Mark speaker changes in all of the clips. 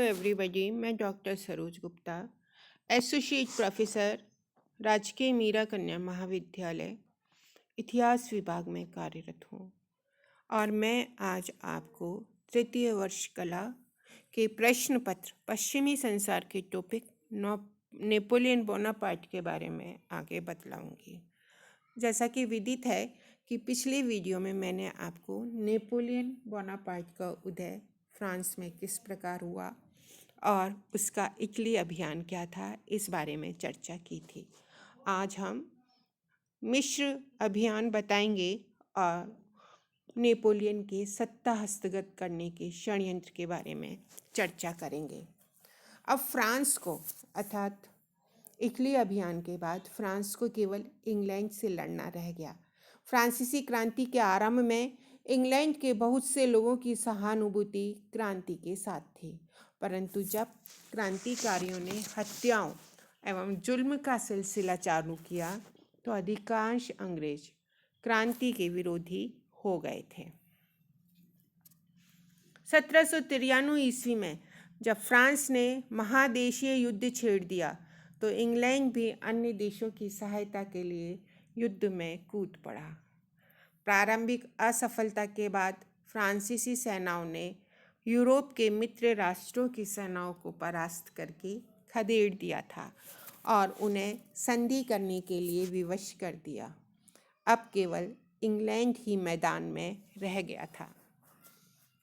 Speaker 1: Everybody, मैं doctor Saroj Gupta, associate professor, राजकीय मीरा कन्या महाविद्यालय, इतिहास विभाग में कार्यरत हूँ। और मैं आज आपको तृतीय वर्ष कला के प्रश्न पत्र पश्चिमी संसार के टॉपिक नेपोलियन बोनापार्ट के बारे में आगे बतलाऊंगी। जैसा कि विदित है कि पिछले वीडियो में मैंने आपको नेपोलियन बोनापार्ट का उदय फ्रांस में किस प्रकार हुआ और उसका इटली अभियान क्या था, इस बारे में चर्चा की थी। आज हम मिस्र अभियान बताएंगे और नेपोलियन के सत्ता हस्तगत करने के षड्यंत्र के बारे में चर्चा करेंगे। अब फ्रांस को अर्थात इटली अभियान के बाद फ्रांस को केवल इंग्लैंड से लड़ना रह गया। फ्रांसीसी क्रांति के आरंभ में इंग्लैंड के बहुत से लोगों की सहानुभूति क्रांति के साथ थी, परंतु जब क्रांतिकारियों ने हत्याओं एवं जुल्म का सिलसिला चालू किया तो अधिकांश अंग्रेज क्रांति के विरोधी हो गए थे। 1793 ईस्वी में जब फ्रांस ने महादेशीय युद्ध छेड़ दिया तो इंग्लैंड भी अन्य देशों की सहायता के लिए युद्ध में कूद पड़ा। प्रारंभिक असफलता के बाद फ्रांसीसी सेनाओं ने यूरोप के मित्र राष्ट्रों की सेनाओं को परास्त करके खदेड़ दिया था और उन्हें संधि करने के लिए विवश कर दिया। अब केवल इंग्लैंड ही मैदान में रह गया था।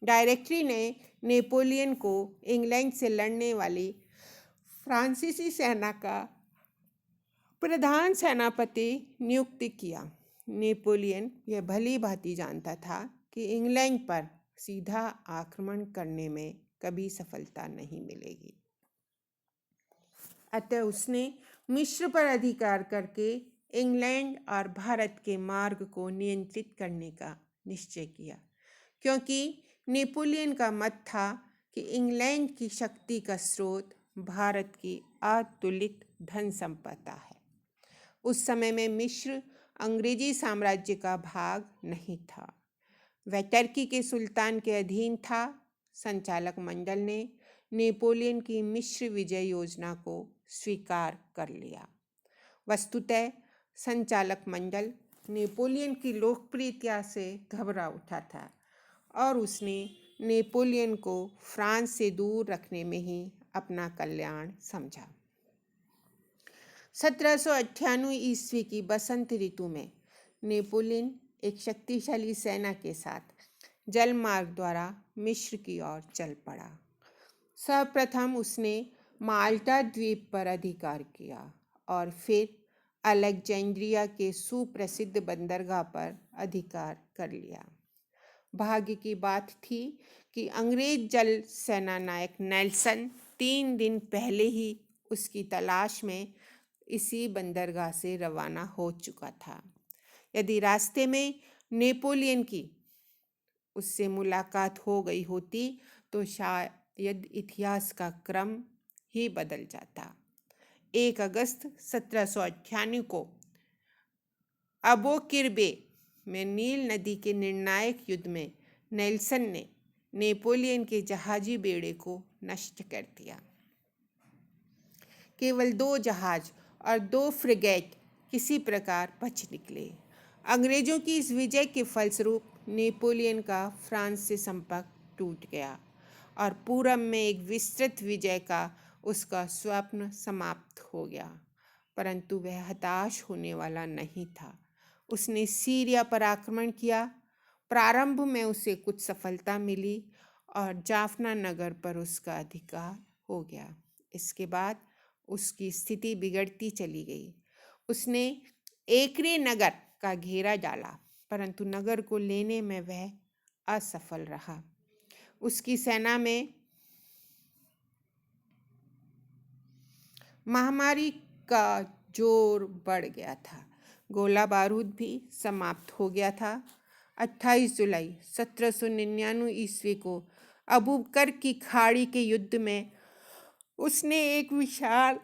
Speaker 1: डायरेक्टरी ने नेपोलियन को इंग्लैंड से लड़ने वाली फ्रांसीसी सेना का प्रधान सेनापति नियुक्त किया। नेपोलियन यह भली भांति जानता था कि इंग्लैंड पर सीधा आक्रमण करने में कभी सफलता नहीं मिलेगी, अतः उसने मिस्र पर अधिकार करके इंग्लैंड और भारत के मार्ग को नियंत्रित करने का निश्चय किया, क्योंकि नेपोलियन का मत था कि इंग्लैंड की शक्ति का स्रोत भारत की अतुलित धन संपदा है। उस समय में मिस्र अंग्रेजी साम्राज्य का भाग नहीं था, वह टर्की के सुल्तान के अधीन था। संचालक मंडल ने नेपोलियन की मिस्र विजय योजना को स्वीकार कर लिया। वस्तुतः संचालक मंडल नेपोलियन की लोकप्रियता से घबरा उठा था और उसने नेपोलियन को फ्रांस से दूर रखने में ही अपना कल्याण समझा। 1798 ईस्वी की बसंत ऋतु में नेपोलियन एक शक्तिशाली सेना के साथ जल मार्ग द्वारा मिस्र की ओर चल पड़ा। सर्वप्रथम उसने माल्टा द्वीप पर अधिकार किया और फिर अलेक्जेंड्रिया के सुप्रसिद्ध बंदरगाह पर अधिकार कर लिया। भाग्य की बात थी कि अंग्रेज जल सेना नायक नेल्सन 3 दिन पहले ही उसकी तलाश में इसी बंदरगाह से रवाना हो चुका था। यदि रास्ते में नेपोलियन की उससे मुलाकात हो गई होती तो शायद इतिहास का क्रम ही बदल जाता। 1 अगस्त 1798 को अबोकिरबे में नील नदी के निर्णायक युद्ध में नेल्सन ने नेपोलियन के जहाजी बेड़े को नष्ट कर दिया। केवल 2 जहाज और 2 फ्रिगेट किसी प्रकार बच निकले। अंग्रेजों की इस विजय के फलस्वरूप नेपोलियन का फ्रांस से संपर्क टूट गया और पूरब में एक विस्तृत विजय का उसका स्वप्न समाप्त हो गया। परंतु वह हताश होने वाला नहीं था। उसने सीरिया पर आक्रमण किया। प्रारंभ में उसे कुछ सफलता मिली और जाफना नगर पर उसका अधिकार हो गया। इसके बाद उसकी स्थिति बिगड़ती चली गई। उसने एकरे नगर का घेरा डाला, परंतु नगर को लेने में वह असफल रहा। उसकी सेना में महामारी का जोर बढ़ गया था। गोला बारूद भी समाप्त हो गया था। 28 जुलाई 1799 ईस्वी को अबूकर की खाड़ी के युद्ध में उसने एक विशाल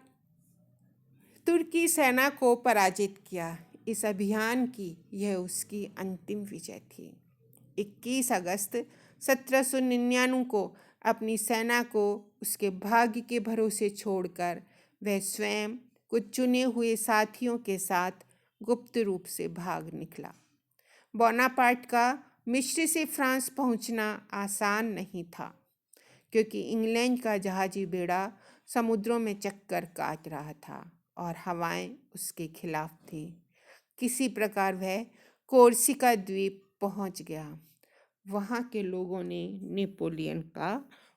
Speaker 1: तुर्की सेना को पराजित किया। इस अभियान की यह उसकी अंतिम विजय थी। 21 अगस्त 1799 को अपनी सेना को उसके भाग्य के भरोसे छोड़कर वह स्वयं कुछ चुने हुए साथियों के साथ गुप्त रूप से भाग निकला। बोनापार्ट का मिस्र से फ्रांस पहुंचना आसान नहीं था, क्योंकि इंग्लैंड का जहाजी बेड़ा समुद्रों में चक्कर काट रहा था और हवाएं उसके खिलाफ थी। किसी प्रकार वह कोर्सिका द्वीप पहुंच गया। वहां के लोगों ने नेपोलियन का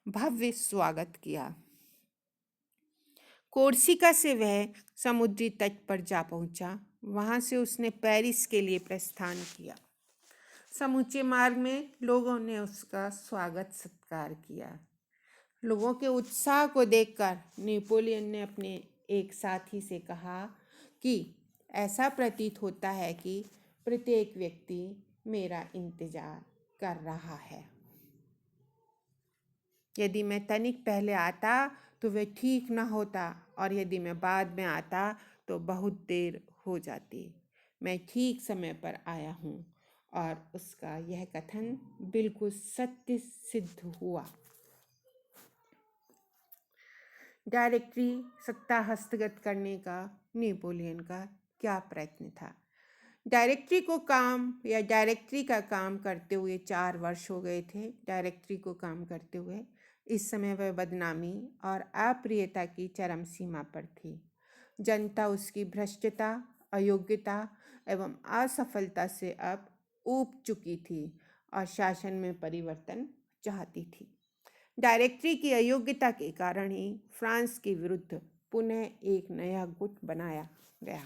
Speaker 1: भव्य स्वागत किया। कोर्सिका से वह समुद्री तट पर जा पहुंचा। वहां से उसने पेरिस के लिए प्रस्थान किया। समूचे मार्ग में लोगों ने उसका स्वागत सत्कार किया। लोगों के उत्साह को देखकर नेपोलियन ने अपने एक साथी से कहा कि ऐसा प्रतीत होता है कि प्रत्येक व्यक्ति मेरा इंतजार कर रहा है। यदि मैं तनिक पहले आता तो वह ठीक न होता, और यदि मैं बाद में आता तो बहुत देर हो जाती। मैं ठीक समय पर आया हूँ। और उसका यह कथन बिल्कुल सत्य सिद्ध हुआ। डायरेक्टरी सत्ता हस्तगत करने का नेपोलियन का क्या प्रयत्न था? डायरेक्टरी का काम करते हुए 4 वर्ष हो गए थे। डायरेक्टरी को काम करते हुए इस समय वह बदनामी और अप्रियता की चरम सीमा पर थी। जनता उसकी भ्रष्टता, अयोग्यता एवं असफलता से अब ऊब चुकी थी और शासन में परिवर्तन चाहती थी। डायरेक्टरी की अयोग्यता के कारण ही फ्रांस के विरुद्ध पुनः एक नया गुट बनाया गया,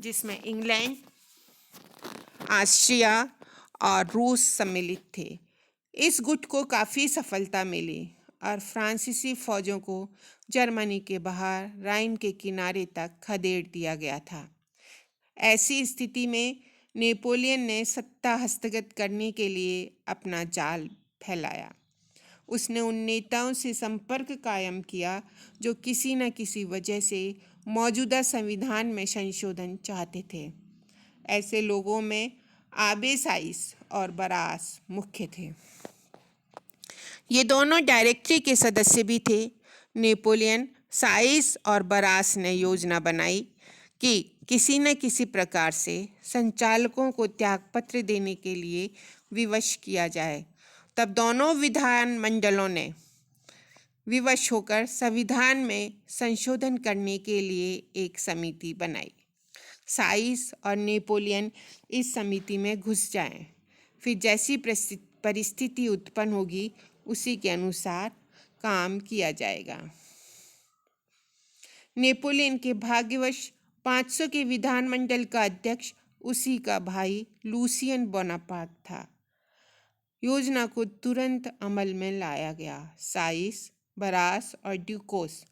Speaker 1: जिसमें इंग्लैंड, ऑस्ट्रिया और रूस सम्मिलित थे। इस गुट को काफ़ी सफलता मिली और फ्रांसीसी फौजों को जर्मनी के बाहर राइन के किनारे तक खदेड़ दिया गया था। ऐसी स्थिति में नेपोलियन ने सत्ता हस्तगत करने के लिए अपना जाल फैलाया। उसने उन नेताओं से संपर्क कायम किया जो किसी न किसी वजह से मौजूदा संविधान में संशोधन चाहते थे। ऐसे लोगों में आबे साइस और बरास मुख्य थे। ये दोनों डायरेक्टरी के सदस्य भी थे। नेपोलियन, साइस और बरास ने योजना बनाई कि किसी न किसी प्रकार से संचालकों को त्यागपत्र देने के लिए विवश किया जाए। तब दोनों विधान मंडलों ने विवश होकर संविधान में संशोधन करने के लिए एक समिति बनाई। साइस और नेपोलियन इस समिति में घुस जाएं। फिर जैसी परिस्थिति उत्पन्न होगी उसी के अनुसार काम किया जाएगा। नेपोलियन के भाग्यवश 500 के विधानमंडल का अध्यक्ष उसी का भाई लूसियन बोनापार्ट था। योजना को तुरंत अमल में लाया गया। साइस, बरास और ड्यूकोस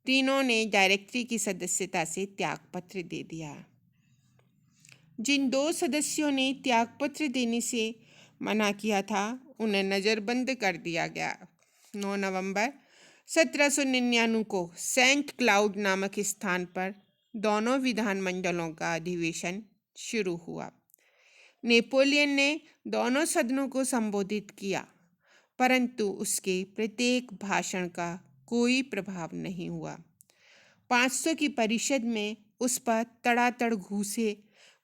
Speaker 1: तीनों ने डायरेक्टरी की सदस्यता से त्यागपत्र दे दिया। जिन 2 सदस्यों ने त्यागपत्र देने से मना किया था उन्हें नज़रबंद कर दिया गया। 9 नवंबर 1799 को सेंट क्लाउड नामक स्थान पर दोनों विधानमंडलों का अधिवेशन शुरू हुआ। नेपोलियन ने दोनों सदनों को संबोधित किया, परंतु उसके प्रत्येक भाषण का कोई प्रभाव नहीं हुआ। 500 की परिषद में उस पर तड़ातड़ घूसे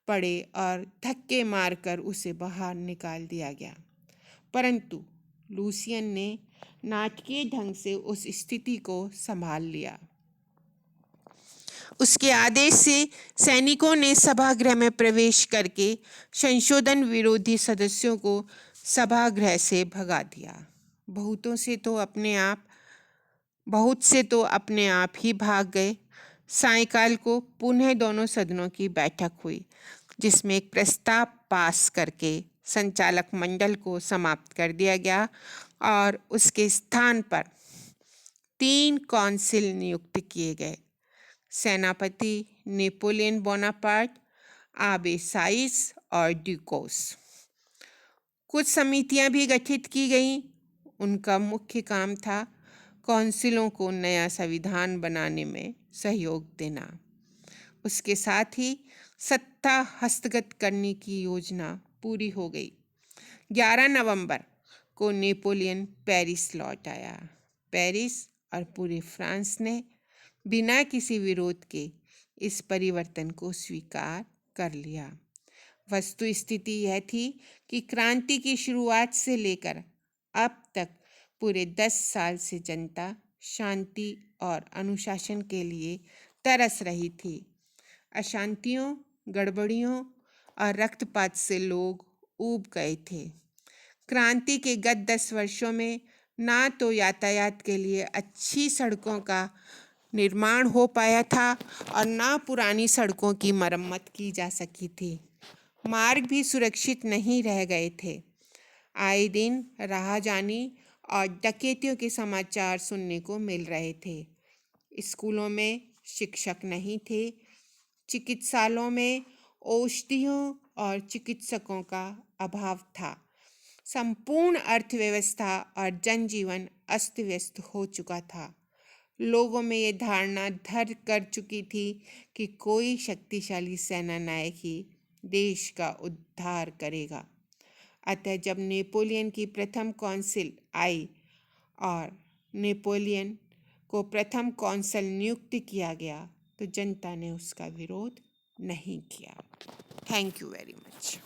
Speaker 1: पड़े और धक्के मारकर उसे बाहर निकाल दिया गया, परंतु लूसियन ने नाटकीय ढंग से उस स्थिति को संभाल लिया। उसके आदेश से सैनिकों ने सभागृह में प्रवेश करके संशोधन विरोधी सदस्यों को सभागृह से भगा दिया। बहुत से तो अपने आप ही भाग गए। सायंकाल को पुनः दोनों सदनों की बैठक हुई, जिसमें एक प्रस्ताव पास करके संचालक मंडल को समाप्त कर दिया गया और उसके स्थान पर 3 काउंसिल नियुक्त किए गए। सेनापति नेपोलियन बोनापार्ट, आबे साइस और ड्यूकोस। कुछ समितियां भी गठित की गईं। उनका मुख्य काम था काउंसिलों को नया संविधान बनाने में सहयोग देना। उसके साथ ही सत्ता हस्तगत करने की योजना पूरी हो गई। 11 नवंबर को नेपोलियन पेरिस लौट आया। पेरिस और पूरे फ्रांस ने बिना किसी विरोध के इस परिवर्तन को स्वीकार कर लिया। वस्तु स्थिति यह थी कि क्रांति की शुरुआत से लेकर अब तक पूरे 10 साल से जनता शांति और अनुशासन के लिए तरस रही थी। अशांतियों, गड़बड़ियों और रक्तपात से लोग ऊब गए थे। क्रांति के गत 10 वर्षों में ना तो यातायात के लिए अच्छी सड़कों का निर्माण हो पाया था और ना पुरानी सड़कों की मरम्मत की जा सकी थी। मार्ग भी सुरक्षित नहीं रह गए थे। आए दिन राहजानी और डकैतियों के समाचार सुनने को मिल रहे थे। स्कूलों में शिक्षक नहीं थे। चिकित्सालयों में औषधियों और चिकित्सकों का अभाव था। संपूर्ण अर्थव्यवस्था और जनजीवन अस्त व्यस्त हो चुका था। लोगों में ये धारणा घर कर चुकी थी कि कोई शक्तिशाली सेना नायक ही देश का उद्धार करेगा। अतः जब नेपोलियन की प्रथम कौंसिल आई और नेपोलियन को प्रथम कौंसल नियुक्त किया गया तो जनता ने उसका विरोध नहीं किया। Thank you very much.